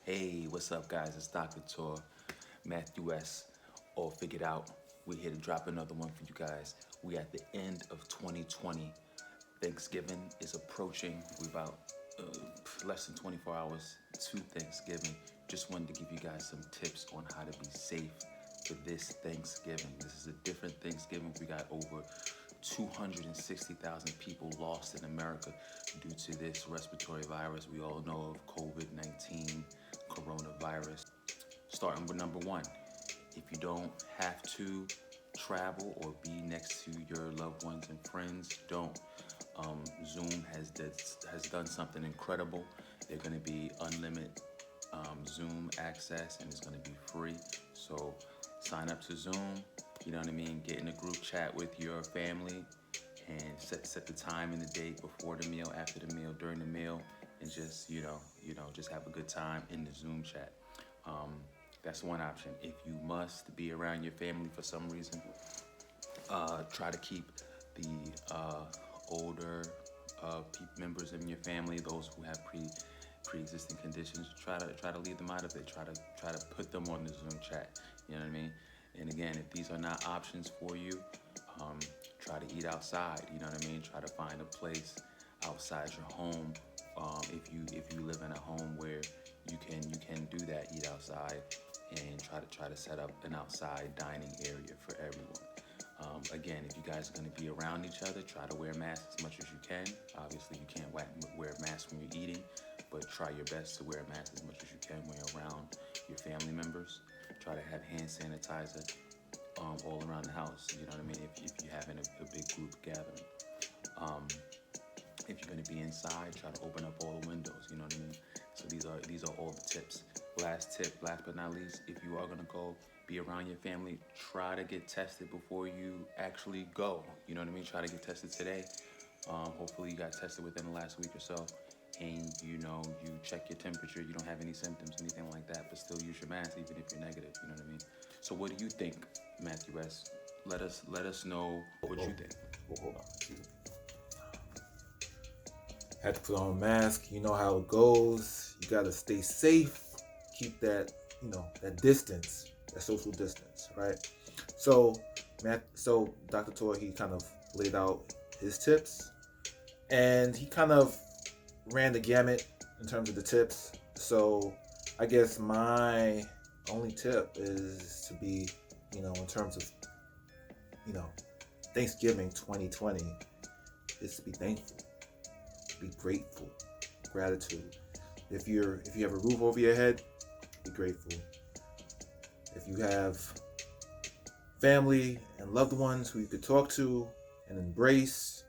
Hey, what's up, guys? It's Dr. Tor, Matthew S. All figured out. We're here to drop another one for you guys. We at the end of 2020. Thanksgiving is approaching. We're about less than 24 hours to Thanksgiving. Just wanted to give you guys some tips on how to be safe for this Thanksgiving. This is a different Thanksgiving. We got over 260,000 people lost in America due to this respiratory virus we all know of, COVID-19, coronavirus. Starting with number one, if you don't have to travel or be next to your loved ones and friends, don't. Zoom has done something incredible. They're going to be unlimited Zoom access, and it's going to be free. So sign up to Zoom. You know what I mean? Get in a group chat with your family and set the time and the date before the meal, after the meal, during the meal, and just just have a good time in the Zoom chat. Um, that's one option. If you must be around your family for some reason, try to keep the older members in your family, those who have pre-existing conditions. Try to leave them out of it. Try to put them on the Zoom chat. You know what I mean? And again, if these are not options for you, um, try to eat outside. You know what I mean? Try to find a place outside your home. If you live in a home where you can do that, eat outside, and try to set up an outside dining area for everyone. Again, if you guys are going to be around each other, try to wear masks as much as you can. Obviously, you can't wear a mask when you're eating, but try your best to wear a mask as much as you can when you're around your family members. Try to have hand sanitizer all around the house. You know what I mean? If you're having a big group gathering. Um, if you're going to be inside, try to open up all the windows. You know what I mean? So these are all the tips. Last tip, last but not least, if you are going to go be around your family, try to get tested before you actually go. You know what I mean? Try to get tested today. Hopefully you got tested within the last week or so, and you check your temperature. You don't have any symptoms, anything like that, but still use your mask even if you're negative. You know what I mean? So what do you think, Matthew S? Let us know what you think. Hold on. Had to put on a mask. You know how it goes. You gotta stay safe. Keep that, that distance, that social distance, right? So, Dr. Tor, he kind of laid out his tips, and he kind of ran the gamut in terms of the tips. So, I guess my only tip is to be, in terms of, Thanksgiving 2020, is to be thankful, be grateful, gratitude. If you have a roof over your head, be grateful. If you have family and loved ones who you could talk to and embrace,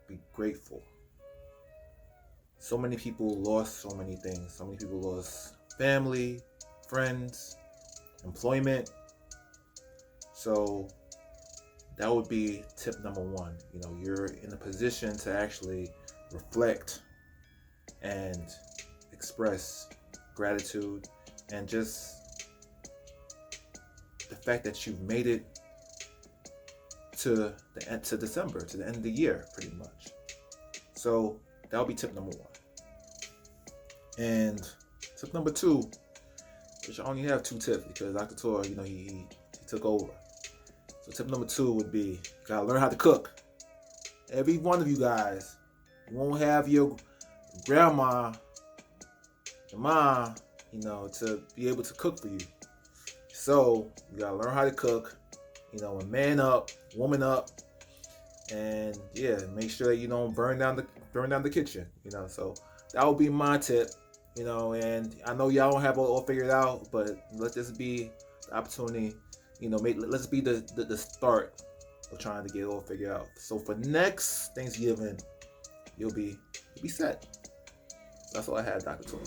be grateful. So many people lost so many things. So many people lost family, friends, employment. So that would be tip number one. You're in a position to actually reflect and express gratitude, and just the fact that you've made it to December, to the end of the year, pretty much. So that'll be tip number one. And tip number two, which I only have two tips because Dr. Tor, he took over. So tip number two would be, you gotta learn how to cook. Every one of you guys, you won't have your grandma, your mom, to be able to cook for you. So you gotta learn how to cook, and man up, woman up, and make sure that you don't burn down the kitchen. So that would be my tip. And I know y'all don't have it all figured out, but let this be the opportunity. Let's be the start of trying to get it all figured out. So for Thanksgiving, you'll be set. That's all I had, Dr. Tor.